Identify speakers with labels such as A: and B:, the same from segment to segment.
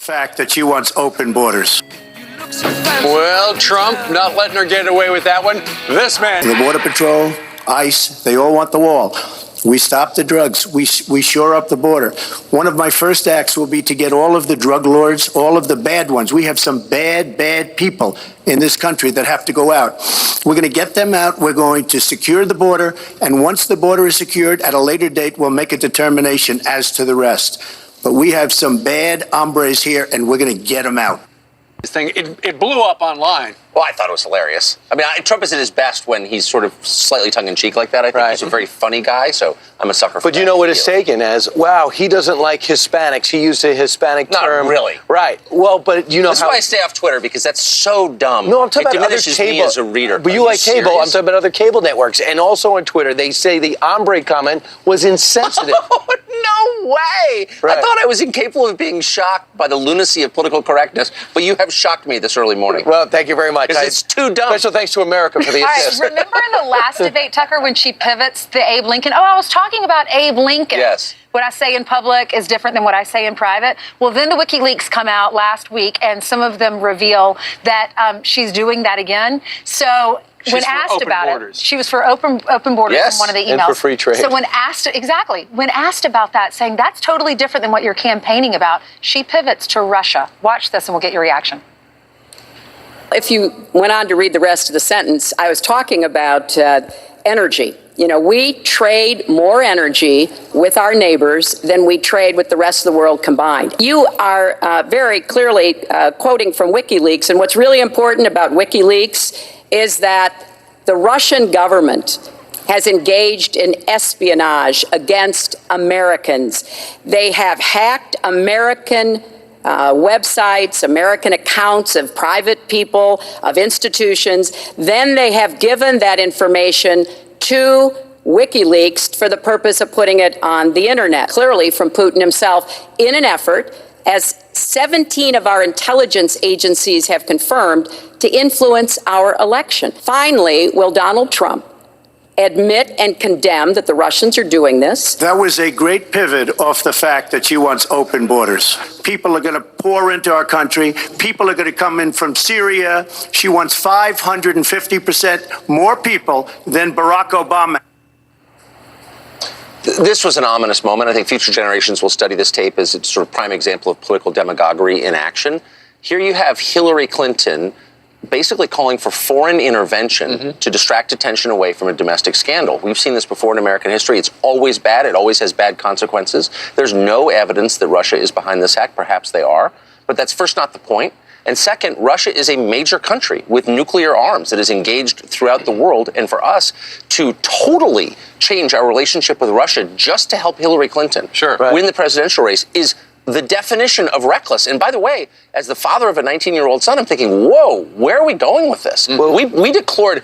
A: Fact that she wants open borders.
B: Well, Trump not letting her get away with that one. This man.
A: The Border Patrol, ICE, they all want the wall. We stop the drugs. We shore up the border. One of my first acts will be to get all of the drug lords, all of the bad ones. We have some bad people in this country that have to go out. We're going to get them out. We're going to secure the border. And once the border is secured, at a later date, we'll make a determination as to the rest. But we have some bad hombres here, and we're going to get them out.
B: This thing, it blew up online.
C: Well, I thought it was hilarious. I mean, Trump is at his best when he's sort of slightly tongue-in-cheek like that. I think he's a very funny guy, so I'm a sucker for that.
D: But you know what it's taken as, wow, he doesn't like Hispanics. He used a Hispanic term.
C: Not really.
D: Right. Well, but you know
C: That's why I stay off Twitter, because that's so dumb.
D: No, I'm talking about other
C: diminishes
D: cable.
C: me as a reader.
D: But you like cable. I'm talking about other cable networks. And also on Twitter, they say the hombre comment was insensitive.
C: No way!
D: Right.
C: I thought I was incapable of being shocked by the lunacy of political correctness, but you have shocked me this early morning.
D: Well, thank you very much.
C: Because it's too dumb.
D: Special thanks to America for the assist.
E: All right, remember in the last debate, Tucker, when she pivots the Abe Lincoln? Oh, I was talking about Abe Lincoln.
C: Yes.
E: What I say in public is different than what I say in private. Well, then the WikiLeaks come out last week, and some of them reveal that she's doing that again. So when asked about it, she was for open borders in one of the emails.
D: And for free trade.
E: So when asked about that, saying that's totally different than what you're campaigning about, she pivots to Russia. Watch this, and we'll get your reaction.
F: If you went on to read the rest of the sentence, I was talking about energy. You know, we trade more energy with our neighbors than we trade with the rest of the world combined. You are very clearly quoting from WikiLeaks, and what's really important about WikiLeaks is that the Russian government has engaged in espionage against Americans. They have hacked American websites, American accounts of private people, of institutions. Then they have given that information to WikiLeaks for the purpose of putting it on the internet, clearly from Putin himself, in an effort, as 17 of our intelligence agencies have confirmed, to influence our election. Finally, will Donald Trump admit and condemn that the Russians are doing this?
A: That was a great pivot off the fact that she wants open borders. People are going to pour into our country. People are going to come in from Syria. She wants 550% more people than Barack Obama.
C: This was an ominous moment. I think future generations will study this tape as a sort of prime example of political demagoguery in action. Here you have Hillary Clinton basically calling for foreign intervention to distract attention away from a domestic scandal. We've seen this before in American history. It's always bad. It always has bad consequences. There's no evidence that Russia is behind this hack. Perhaps they are. But that's first not the point. And second, Russia is a major country with nuclear arms that is engaged throughout the world. And for us to totally change our relationship with Russia just to help Hillary Clinton win the presidential race is the definition of reckless. And by the way, as the father of a 19-year-old son, I'm thinking, whoa, where are we going with this? Well, we declared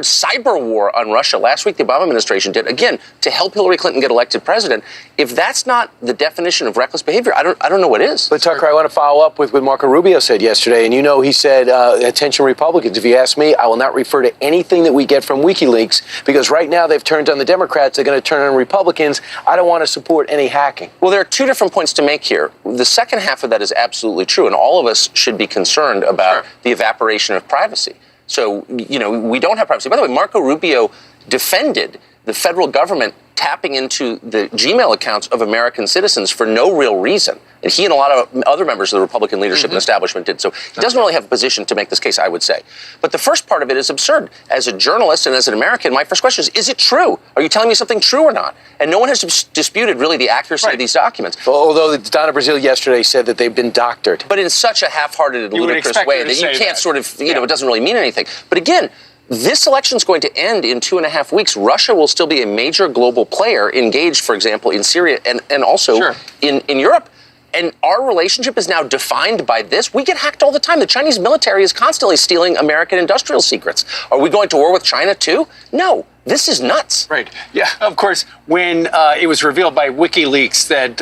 C: cyber war on Russia last week. The Obama administration did, again, to help Hillary Clinton get elected president. If that's not the definition of reckless behavior, I don't know what is.
D: But Tucker, I want to follow up with what Marco Rubio said yesterday. And you know, he said, attention Republicans, if you ask me, I will not refer to anything that we get from WikiLeaks, because right now they've turned on the Democrats. They're going to turn on Republicans. I don't want to support any hacking.
C: Well, there are two different points to make here. The second half of that is absolutely true. And all of us should be concerned about the evaporation of privacy. So, you know, we don't have privacy. By the way, Marco Rubio defended the federal government tapping into the Gmail accounts of American citizens for no real reason. And he and a lot of other members of the Republican leadership and establishment did. So he doesn't really have a position to make this case, I would say. But the first part of it is absurd. As a journalist and as an American, my first question is it true? Are you telling me something true or not? And no one has disputed really the accuracy of these documents.
D: Well, although Donna Brazile yesterday said that they've been doctored.
C: But in such a half-hearted, ludicrous way that you can't sort of, you know, it doesn't really mean anything. But again, this election is going to end in 2.5 weeks. Russia will still be a major global player engaged, for example, in Syria and also in Europe. And our relationship is now defined by this. We get hacked all the time. The Chinese military is constantly stealing American industrial secrets. Are we going to war with China too? No. This is nuts.
B: Right. Yeah. Of course, when it was revealed by WikiLeaks that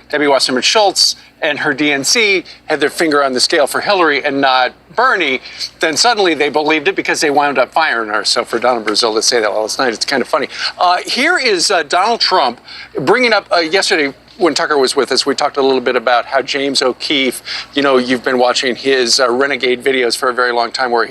B: Debbie Wasserman Schultz and her DNC had their finger on the scale for Hillary and not Bernie, then suddenly they believed it because they wound up firing her. So for Donna Brazile to say that last night, it's kind of funny. Here is Donald Trump bringing up yesterday when Tucker was with us, we talked a little bit about how James O'Keefe, you know, you've been watching his Renegade videos for a very long time where he